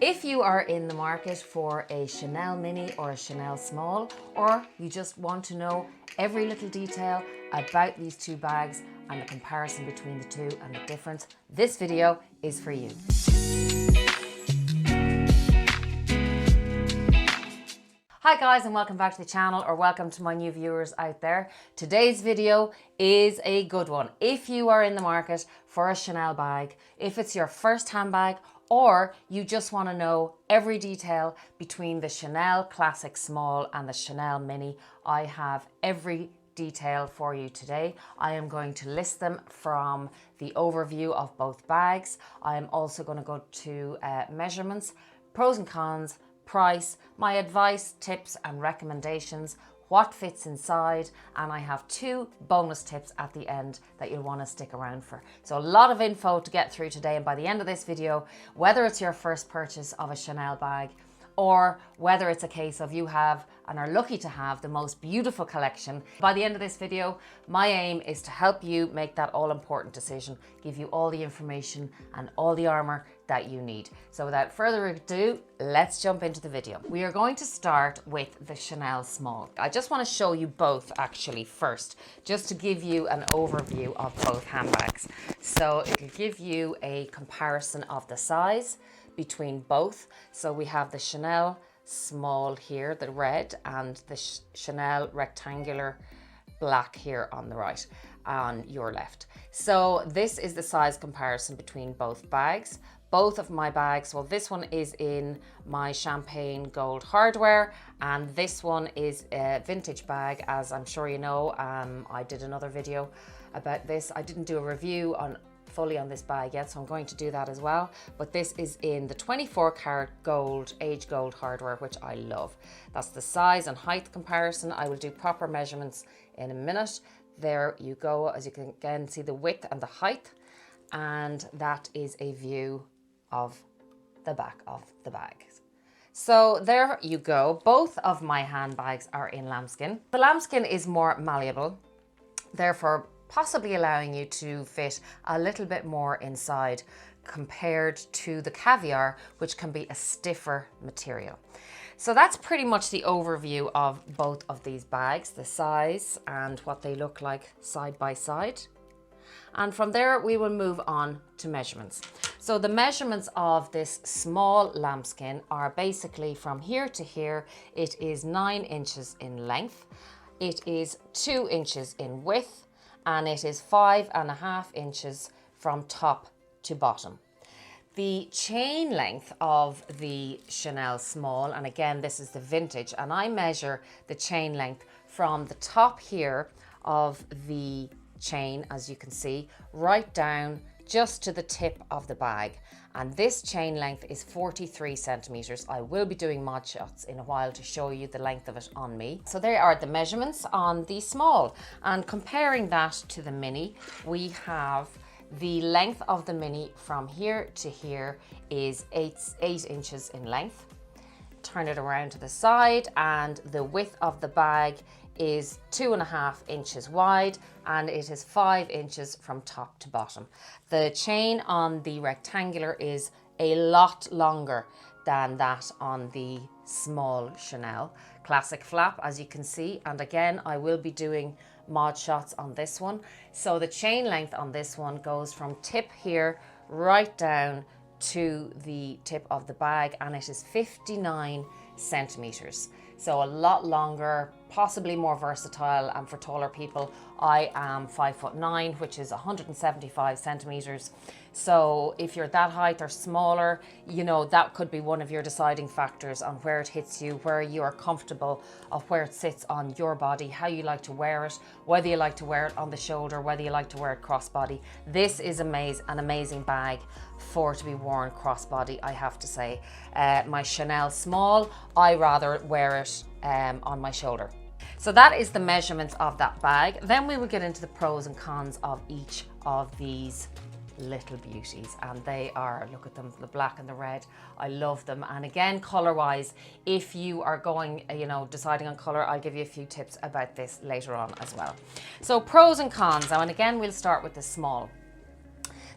If you are in the market for a Chanel mini or a Chanel small, or you just want to know every little detail about these two bags and the comparison between the two and the difference, this video is for you. Hi guys, and welcome back to the channel, or welcome to my new viewers out there. Today's video is a good one. If you are in the market for a Chanel bag, if it's your first handbag, or you just want to know every detail between the Chanel Classic Small and the Chanel Mini, I have every detail for you today. I am going to list them from the overview of both bags. I am also going to go to measurements, pros and cons, price, my advice, tips and recommendations, what fits inside, and I have two bonus tips at the end that you'll want to stick around for. So a lot of info to get through today, and by the end of this video, whether it's your first purchase of a Chanel bag or whether it's a case of you have and are lucky to have the most beautiful collection, by the end of this video, my aim is to help you make that all-important decision, give you all the information and all the armor that you need. So without further ado, let's jump into the video. We are going to start with the Chanel Small. I just want to show you both actually first, just to give you an overview of both handbags. So it'll give you a comparison of the size between both. So we have the Chanel Small here, the red, and the Chanel rectangular black here on the right, on your left. So this is the size comparison between both bags. Both of my bags, well, this one is in my champagne gold hardware, and this one is a vintage bag, as I'm sure you know. I did another video about this. I didn't do a review fully on this bag yet, so I'm going to do that as well. But this is in the 24 karat gold, age gold hardware, which I love. That's the size and height comparison. I will do proper measurements in a minute. There you go. As you can again see the width and the height, and that is a view of the back of the bag. So there you go. Both of my handbags are in lambskin. The lambskin is more malleable, therefore possibly allowing you to fit a little bit more inside compared to the caviar, which can be a stiffer material. So that's pretty much the overview of both of these bags, the size and what they look like side by side. And from there we will move on to measurements. So the measurements of this small lambskin are basically from here to here. It is 9 inches in length, it is 2 inches in width, and it is 5.5 inches from top to bottom. The chain length of the Chanel Small, and again this is the vintage, and I measure the chain length from the top here of the chain, as you can see, right down just to the tip of the bag, and this chain length is 43 centimeters. I will be doing mod shots in a while to show you the length of it on me. So there are the measurements on the small, and comparing that to the mini, we have the length of the mini from here to here is 8 inches in length. Turn it around to the side, and the width of the bag is 2.5 inches wide, and it is 5 inches from top to bottom. The chain on the rectangular is a lot longer than that on the small Chanel. Classic flap, as you can see, and again I will be doing mod shots on this one. So the chain length on this one goes from tip here right down to the tip of the bag, and it is 59 centimeters. So a lot longer, possibly more versatile, and for taller people. I am 5'9", which is 175 centimeters. So if you're that height or smaller, you know, that could be one of your deciding factors on where it hits you, where you are comfortable, of where it sits on your body, how you like to wear it, whether you like to wear it on the shoulder, whether you like to wear it crossbody. This is an amazing bag for to be worn crossbody, I have to say. My Chanel Small, I rather wear it on my shoulder. So that is the measurements of that bag. Then we will get into the pros and cons of each of these little beauties, and they are, look at them, the black and the red. I love them. And again, color wise, if you are going, you know, deciding on color, I'll give you a few tips about this later on as well. So pros and cons, and again we'll start with the small.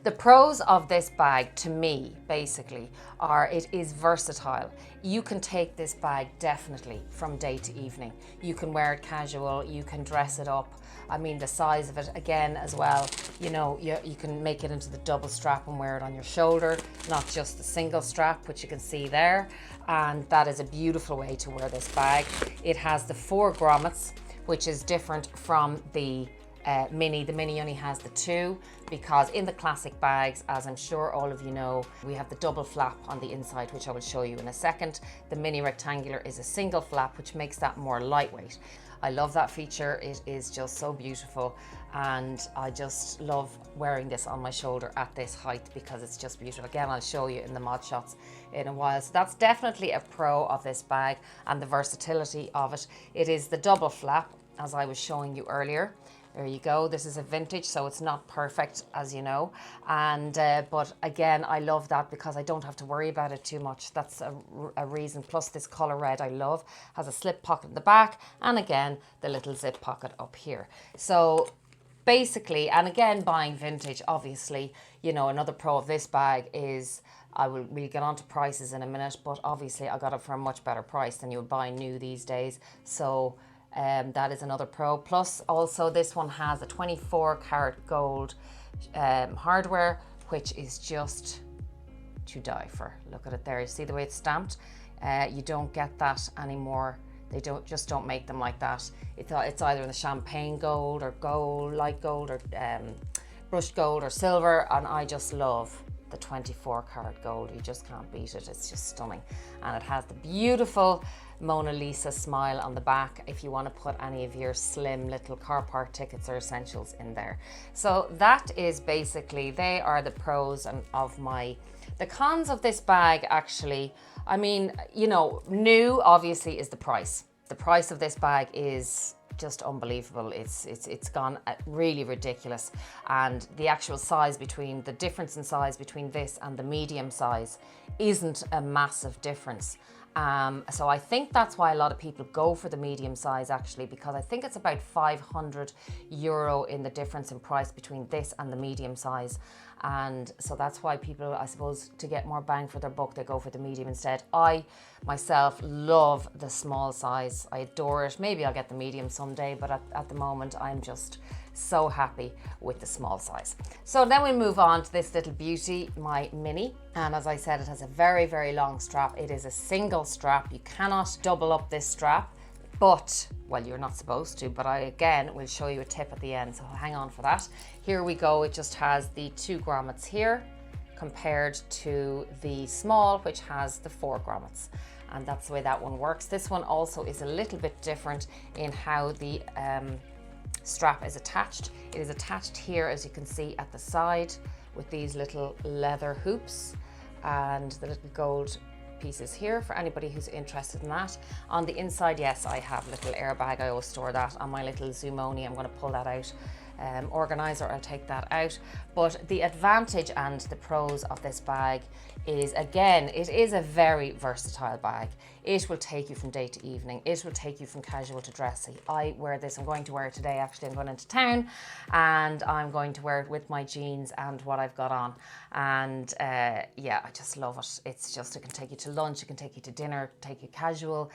The pros of this bag to me basically are it is versatile. You can take this bag definitely from day to evening. You can wear it casual, you can dress it up. I mean, the size of it again as well, you know, you can make it into the double strap and wear it on your shoulder, not just the single strap, which you can see there. And that is a beautiful way to wear this bag. It has the 4 grommets, which is different from the mini. The mini only has the 2 because in the classic bags, as I'm sure all of you know, we have the double flap on the inside, which I will show you in a second. The mini rectangular is a single flap, which makes that more lightweight. I love that feature. It is just so beautiful, and I just love wearing this on my shoulder at this height because it's just beautiful. Again, I'll show you in the mod shots in a while. So that's definitely a pro of this bag and the versatility of it. It is the double flap, as I was showing you earlier. There you go. This is a vintage, so it's not perfect, as you know. And but again, I love that because I don't have to worry about it too much. That's a reason. Plus this color red I love. Has a slip pocket in the back, and again, the little zip pocket up here. So basically, and again, buying vintage, obviously, you know, another pro of this bag is, we'll get on to prices in a minute, but obviously I got it for a much better price than you would buy new these days. So that is another pro. Plus also this one has a 24 karat gold hardware, which is just to die for. Look at it there. You see the way it's stamped? You don't get that anymore. They just don't make them like that. It's either in the champagne gold or gold, light gold, or brushed gold or silver, and I just love the 24 karat gold. You just can't beat it. It's just stunning. And it has the beautiful Mona Lisa smile on the back if you want to put any of your slim little car park tickets or essentials in there. So that is basically, they are the pros of the cons of this bag actually. I mean, you know, new obviously is the price. The price of this bag is just unbelievable. It's gone really ridiculous, and the actual size between the difference in size between this and the medium size isn't a massive difference. So I think that's why a lot of people go for the medium size actually, because I think it's about €500 in the difference in price between this and the medium size. And so that's why people, I suppose, to get more bang for their buck, they go for the medium instead. I myself love the small size. I adore it. Maybe I'll get the medium someday, but at the moment I'm just so happy with the small size. So then we move on to this little beauty, my mini. And as I said, it has a very, very long strap. It is a single strap. You cannot double up this strap, but, well, you're not supposed to, but I, again, will show you a tip at the end, so hang on for that. Here we go. It just has the 2 grommets here compared to the small, which has the 4 grommets. And that's the way that one works. This one also is a little bit different in how the strap is attached. It is attached here, as you can see, at the side with these little leather hoops and the little gold pieces here for anybody who's interested in that. On the inside, yes, I have a little airbag. I always store that on my little Zoomoni. I'm going to pull that out. Organizer, I'll take that out. But the advantage and the pros of this bag is, again, it is a very versatile bag. It will take you from day to evening. It will take you from casual to dressy. I wear this, I'm going to wear it today actually. I'm going into town and I'm going to wear it with my jeans and what I've got on. And yeah, I just love it. It's just, it can take you to lunch, it can take you to dinner, take you casual,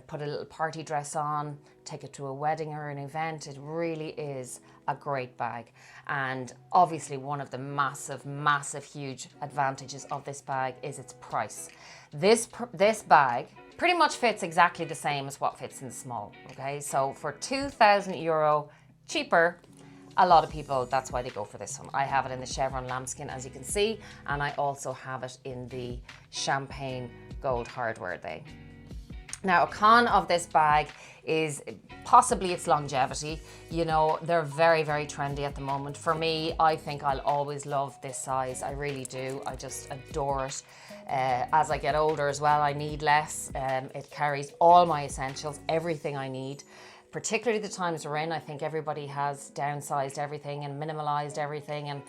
put a little party dress on, take it to a wedding or an event. It really is a great bag. And obviously one of the massive, huge advantages of this bag is its price. This bag pretty much fits exactly the same as what fits in the small, okay? So for €2,000 cheaper, a lot of people, that's why they go for this one. I have it in the chevron lambskin, as you can see, and I also have it in the champagne gold hardware there. Now, a con of this bag is possibly its longevity. You know, they're very, very trendy at the moment. For me, I think I'll always love this size. I really do. I just adore it. As I get older as well, I need less. It carries all my essentials, everything I need. Particularly the times we're in, I think everybody has downsized everything and minimalized everything, and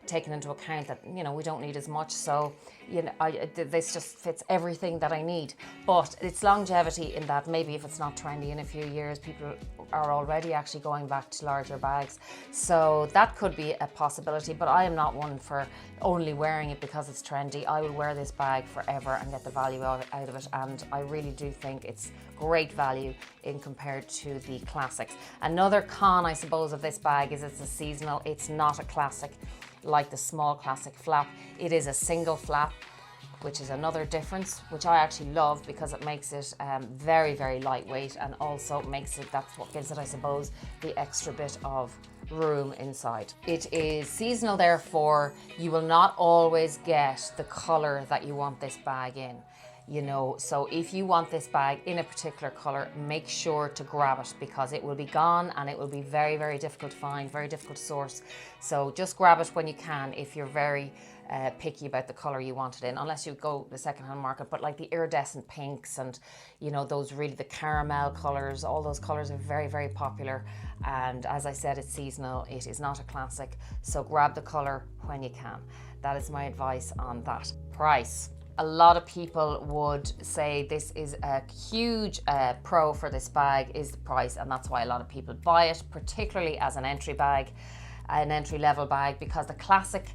taken into account that, you know, we don't need as much. So, you know, this just fits everything that I need. But it's longevity in that maybe if it's not trendy in a few years, people are already actually going back to larger bags. So that could be a possibility, but I am not one for only wearing it because it's trendy. I will wear this bag forever and get the value out of it. And I really do think it's great value in compared to the classics. Another con, I suppose, of this bag is it's a seasonal. It's not a classic like the small classic flap. It is a single flap, which is another difference, which I actually love because it makes it very, very lightweight, and also makes it, that's what gives it, I suppose, the extra bit of room inside. It is seasonal, therefore you will not always get the color that you want this bag in. You know, so if you want this bag in a particular color, make sure to grab it because it will be gone and it will be very, very difficult to find, very difficult to source. So just grab it when you can if you're very picky about the color you want it in, unless you go the secondhand market. But like the iridescent pinks and, you know, those really the caramel colors, all those colors are very, very popular. And as I said, it's seasonal. It is not a classic. So grab the color when you can. That is my advice on that. Price. A lot of people would say this is a huge pro for this bag is the price, and that's why a lot of people buy it, particularly as an entry bag, an entry level bag, because the classic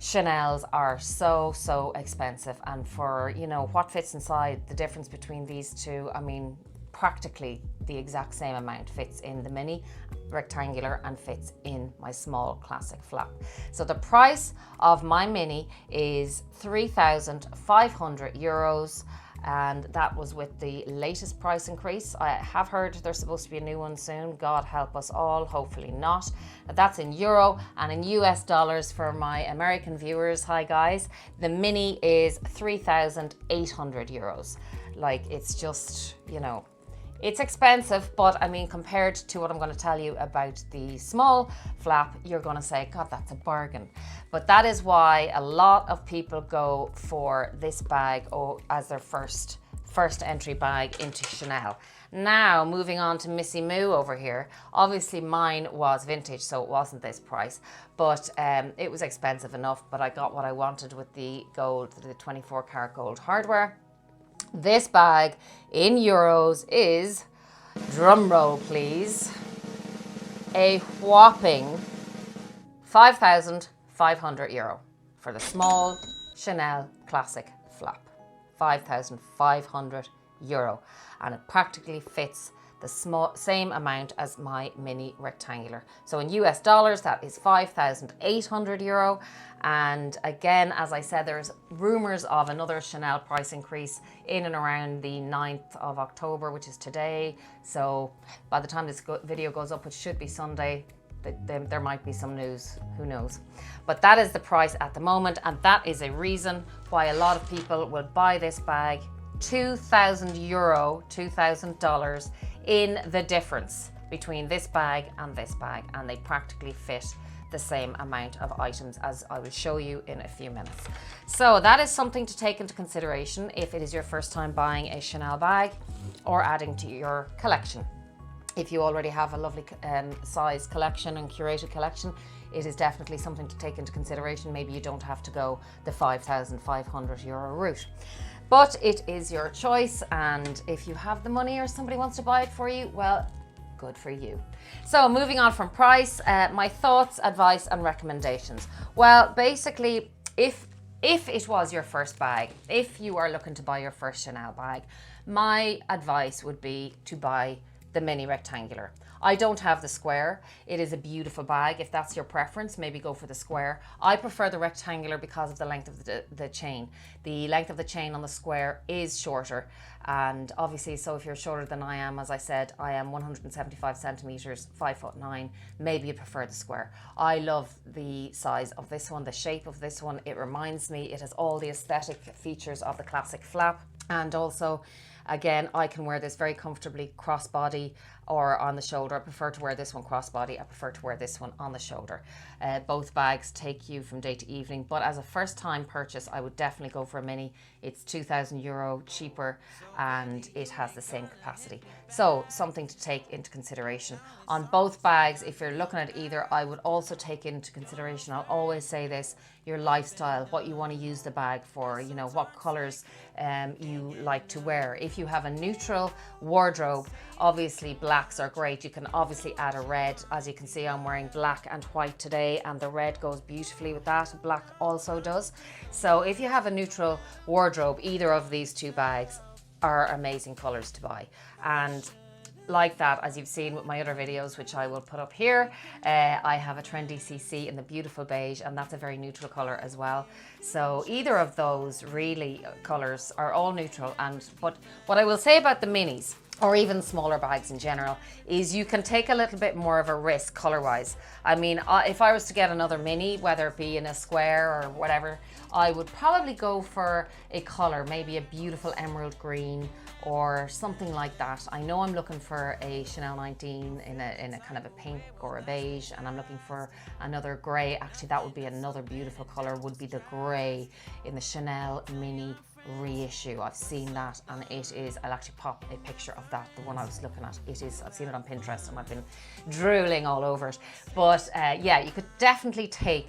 Chanel's are so expensive, and for, you know, what fits inside, the difference between these two, I mean, practically the exact same amount fits in the mini rectangular and fits in my small classic flap. So the price of my mini is €3,500, and that was with the latest price increase. I have heard there's supposed to be a new one soon. God help us all, hopefully not. That's in euro, and in US dollars for my American viewers, hi guys, the mini is €3,800. Like, it's just, you know, it's expensive, but I mean, compared to what I'm going to tell you about the small flap, you're going to say, God, that's a bargain. But that is why a lot of people go for this bag as their first entry bag into Chanel. Now, moving on to Missy Moo over here. Obviously, mine was vintage, so it wasn't this price, but it was expensive enough, but I got what I wanted with the gold, the 24 karat gold hardware. This bag in euros is, drum roll please, a whopping €5,500 for the small Chanel classic flap. €5,500, and it practically fits the same amount as my mini rectangular. So in US dollars, that is €5,800. And again, as I said, there's rumors of another Chanel price increase in and around the 9th of October, which is today. So by the time this video goes up, which should be Sunday, there might be some news, who knows. But that is the price at the moment, and that is a reason why a lot of people will buy this bag. €2,000, $2,000 in the difference between this bag, and they practically fit the same amount of items, as I will show you in a few minutes. So that is something to take into consideration if it is your first time buying a Chanel bag or adding to your collection. If you already have a lovely size collection and curated collection, it is definitely something to take into consideration. Maybe you don't have to go the €5,500 route. But it is your choice, and if you have the money or somebody wants to buy it for you, well, good for you. So moving on from price, my thoughts, advice and recommendations. Well, basically, if it was your first bag, if you are looking to buy your first Chanel bag, my advice would be to buy the mini rectangular. I don't have the square. It is a beautiful bag. If that's your preference, maybe go for the square. I prefer the rectangular because of the length of the chain. The length of the chain on the square is shorter, and obviously, so if you're shorter than I am, as I said, I am 175 centimeters, 5'9". Maybe you prefer the square. I love the size of this one, the shape of this one. It reminds me, it has all the aesthetic features of the classic flap, and also, again, I can wear this very comfortably crossbody. or on the shoulder. I prefer to wear this one crossbody. I prefer to wear this one on the shoulder. Both bags take you from day to evening, but as a first time purchase, I would definitely go for a mini. It's €2,000 cheaper and it has the same capacity. So something to take into consideration. On both bags, if you're looking at either, I would also take into consideration, I'll always say this, your lifestyle, what you want to use the bag for, you know, what colors you like to wear. If you have a neutral wardrobe, obviously blacks are great. You can obviously add a red. As you can see, I'm wearing black and white today, and the red goes beautifully with that. Black also does. So if you have a neutral wardrobe, either of these two bags are amazing colors to buy. And like that, as you've seen with my other videos, which I will put up here, I have a TrendyCC in the beautiful beige, and that's a very neutral color as well. So either of those really colors are all neutral. But what I will say about the minis, or even smaller bags in general, is you can take a little bit more of a risk color wise. I mean, if I was to get another mini, whether it be in a square or whatever, I would probably go for a color, maybe a beautiful emerald green or something like that. I know I'm looking for a Chanel 19 in a kind of a pink or a beige, and I'm looking for another gray. Actually, that would be another beautiful color, would be the gray in the Chanel mini reissue. I've seen that, and it is, I'll actually pop a picture of that, the one I was looking at. It is, I've seen it on Pinterest and I've been drooling all over it. But yeah, you could definitely take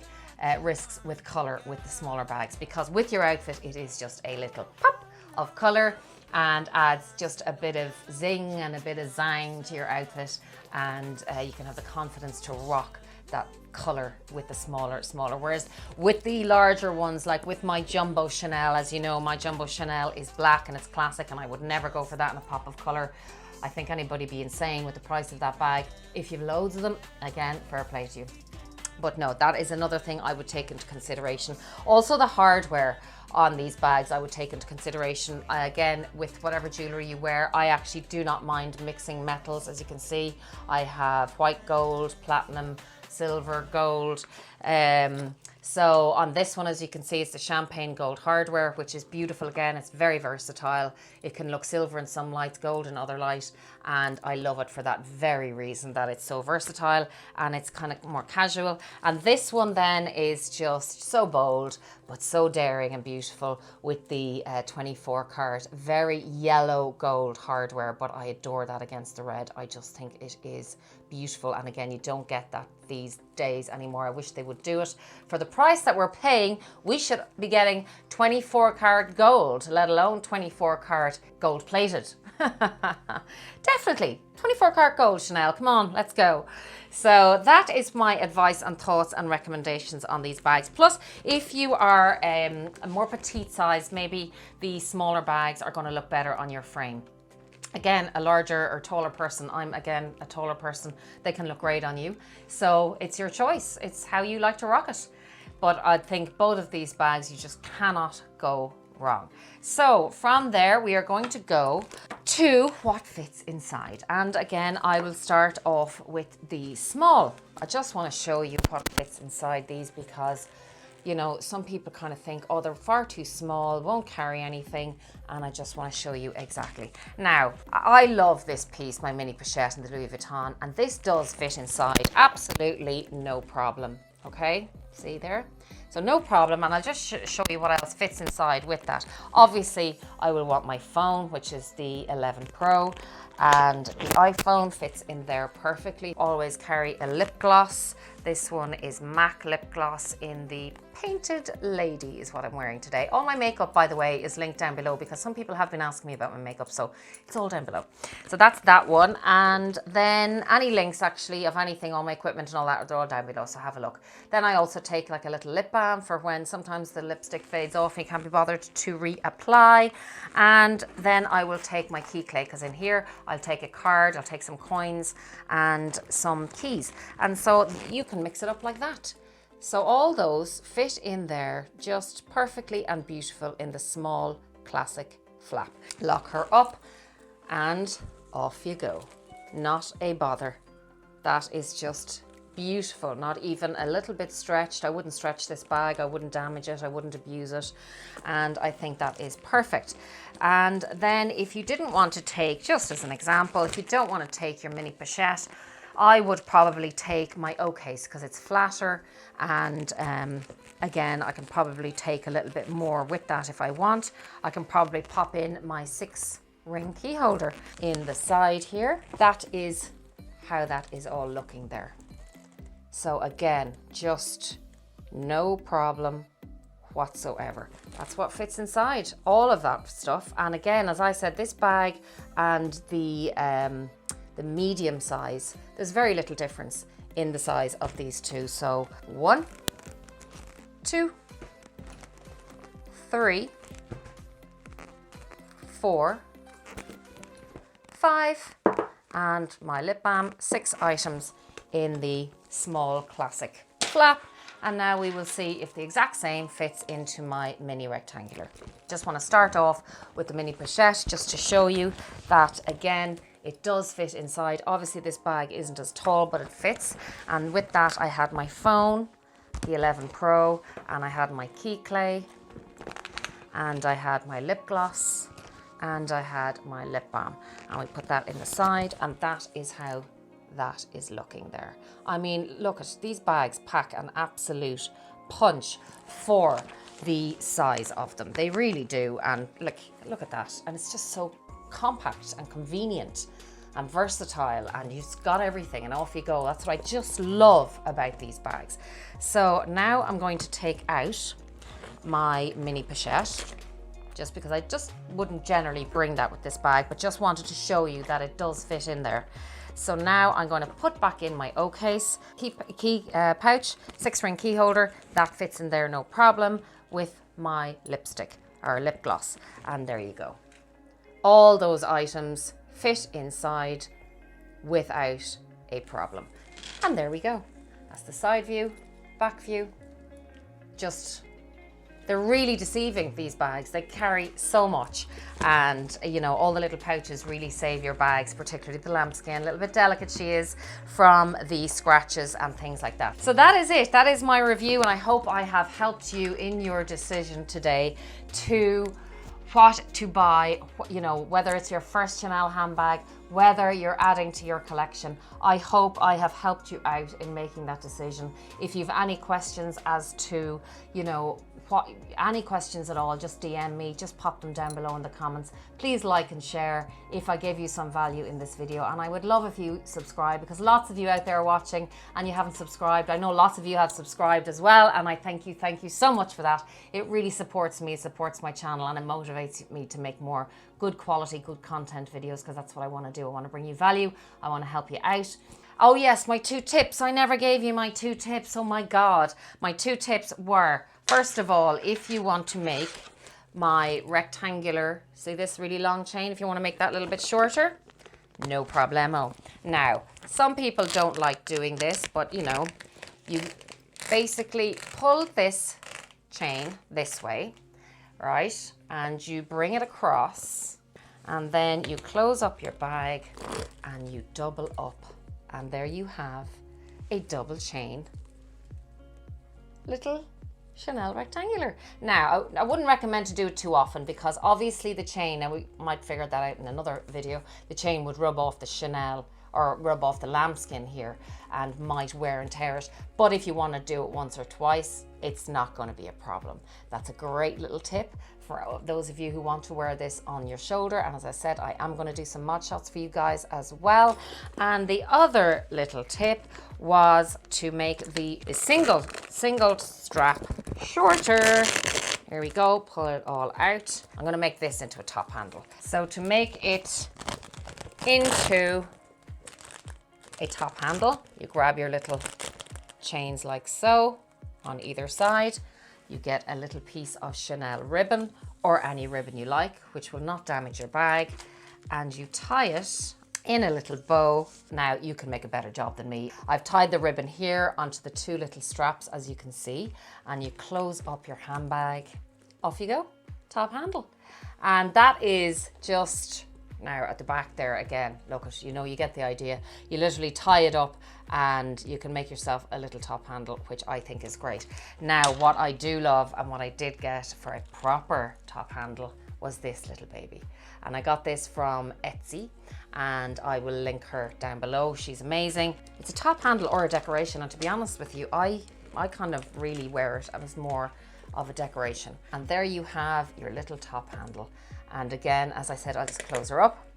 risks with color with the smaller bags, because with your outfit it is just a little pop of color and adds just a bit of zing and a bit of zang to your outfit, and you can have the confidence to rock that color with the smaller. Whereas with the larger ones, like with my jumbo Chanel, as you know, my jumbo Chanel is black and it's classic, and I would never go for that in a pop of color. I think anybody be insane with the price of that bag. If you've loads of them, again, fair play to you. But no, that is another thing I would take into consideration. Also the hardware on these bags I would take into consideration. Again, with whatever jewelry you wear, I actually do not mind mixing metals. As you can see, I have white gold, platinum, silver, gold. So on this one, as you can see, it's the champagne gold hardware, which is beautiful. Again, it's very versatile. It can look silver in some light, gold in other light, and I love it for that very reason, that it's so versatile and it's kind of more casual. And this one then is just so bold, but so daring and beautiful with the 24 karat, very yellow gold hardware, but I adore that against the red. I just think it is beautiful. And again, you don't get that these days anymore. I wish they would do it. For the price that we're paying, we should be getting 24 karat gold, let alone 24 karat gold plated. Definitely 24 karat gold, Chanel, come on, let's go. So that is my advice and thoughts and recommendations on these bags. Plus, if you are a more petite size, maybe the smaller bags are going to look better on your frame. Again, a larger or taller person, I'm again a taller person, they can look great on you. So it's your choice, it's how you like to rock it. But I think both of these bags, you just cannot go wrong. So from there, we are going to go to what fits inside. And again, I will start off with the small. I just want to show you what fits inside these, because you know, some people kind of think, oh, they're far too small, won't carry anything, and I just want to show you exactly. Now, I love this piece, my mini pochette in the Louis Vuitton, and this does fit inside, absolutely no problem, okay? See there? So no problem, and I'll just show you what else fits inside with that. Obviously, I will want my phone, which is the 11 Pro, and the iPhone fits in there perfectly. Always carry a lip gloss. This one is MAC lip gloss in the Painted Lady is what I'm wearing today. All my makeup, by the way, is linked down below, because some people have been asking me about my makeup, so it's all down below. So that's that one. And then any links actually of anything, all my equipment and all that, they're all down below, so have a look. Then I also take like a little lip balm for when sometimes the lipstick fades off and you can't be bothered to reapply. And then I will take my key clay, because in here I'll take a card, I'll take some coins and some keys. And so you can mix it up like that. So all those fit in there just perfectly and beautiful in the small classic flap. Lock her up and off you go. Not a bother. That is just beautiful, not even a little bit stretched. I wouldn't stretch this bag, I wouldn't damage it, I wouldn't abuse it. And I think that is perfect. And then if you didn't want to take, just as an example, if you don't want to take your mini pochette, I would probably take my O case because it's flatter, and again, I can probably take a little bit more with that if I want. I can probably pop in my 6-ring key holder in the side here. That is how that is all looking there. So again, just no problem whatsoever. That's what fits inside, all of that stuff. And again, as I said, this bag and the medium size, there's very little difference in the size of these two. So 1, 2, 3, 4, 5, and my lip balm, 6 items in the small classic flap. And now we will see if the exact same fits into my mini rectangular. Just want to start off with the mini pochette just to show you that again, it does fit inside. Obviously this bag isn't as tall, but it fits. And with that, I had my phone, the 11 Pro, and I had my key clay, and I had my lip gloss, and I had my lip balm. And we put that in the side, and that is how that is looking there. I mean, look at these bags, pack an absolute punch for the size of them. They really do. And look at that. And it's just so compact and convenient and versatile, and you've got everything and off you go. That's what I just love about these bags. So now I'm going to take out my mini pochette, just because I just wouldn't generally bring that with this bag, but just wanted to show you that it does fit in there. So now I'm going to put back in my O case, key pouch, 6-ring key holder, that fits in there no problem, with my lipstick or lip gloss. And there you go. All those items fit inside without a problem. And there we go. That's the side view, back view. Just, they're really deceiving, these bags. They carry so much, and you know, all the little pouches really save your bags, particularly the lambskin. A little bit delicate she is from the scratches and things like that. So that is it. That is my review, and I hope I have helped you in your decision today to what to buy, you know, whether it's your first Chanel handbag, whether you're adding to your collection. I hope I have helped you out in making that decision. If you've any questions as to, you know, any questions at all, just DM me, just pop them down below in the comments. Please like and share if I gave you some value in this video, and I would love if you subscribe, because lots of you out there are watching and you haven't subscribed. I know lots of you have subscribed as well, and I thank you so much for that. It really supports me, it supports my channel, and it motivates me to make more good quality, good content videos, because that's what I want to do. I want to bring you value, I want to help you out. Oh yes, my 2 tips. I never gave you my 2 tips. Oh my God. My 2 tips were, first of all, if you want to make my rectangular, see this really long chain, if you want to make that a little bit shorter, no problemo. Now, some people don't like doing this, but you know, you basically pull this chain this way, right? And you bring it across, and then you close up your bag and you double up. And there you have a double chain little Chanel rectangular. Now, I wouldn't recommend to do it too often, because obviously the chain, and we might figure that out in another video, the chain would rub off the Chanel or rub off the lambskin here and might wear and tear it. But if you want to do it once or twice, it's not going to be a problem. That's a great little tip for those of you who want to wear this on your shoulder. And as I said, I am going to do some mod shots for you guys as well. And the other little tip was to make the single strap shorter. Here we go, pull it all out. I'm going to make this into a top handle. So to make it into a top handle, you grab your little chains like so on either side. You get a little piece of Chanel ribbon, or any ribbon you like, which will not damage your bag, and you tie it in a little bow. Now, you can make a better job than me. I've tied the ribbon here onto the 2 little straps, as you can see, and you close up your handbag. Off you go, top handle. And that is just Now at the back there again, look at, you know, you get the idea. You literally tie it up and you can make yourself a little top handle, which I think is great. Now what I do love and what I did get for a proper top handle was this little baby. And I got this from Etsy and I will link her down below. She's amazing. It's a top handle or a decoration, and to be honest with you, I kind of really wear it as more of a decoration. And there you have your little top handle. And again, as I said, I'll just close her up.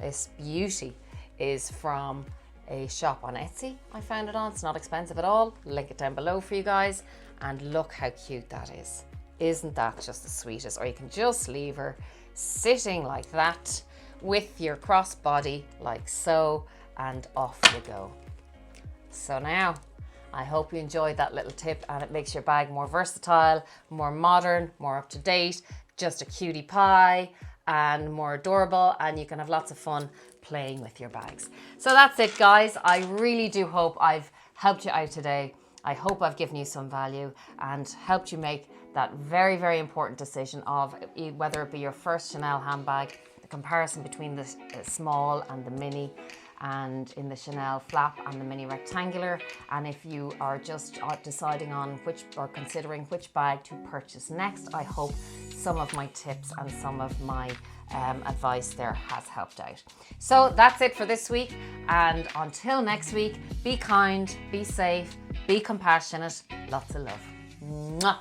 This beauty is from a shop on Etsy. I found it on, it's not expensive at all. Link it down below for you guys. And look how cute that is. Isn't that just the sweetest? Or you can just leave her sitting like that with your crossbody like so, and off you go. So now, I hope you enjoyed that little tip and it makes your bag more versatile, more modern, more up to date, just a cutie pie and more adorable, and you can have lots of fun playing with your bags. So that's it, guys. I really do hope I've helped you out today. I hope I've given you some value and helped you make that very, very important decision of whether it be your first Chanel handbag, the comparison between the small and the mini, and in the Chanel flap and the mini rectangular. And if you are just deciding on which, or considering which bag to purchase next, I hope some of my tips and some of my advice there has helped out. So that's it for this week, and until next week, be kind, be safe, be compassionate, lots of love. Mwah.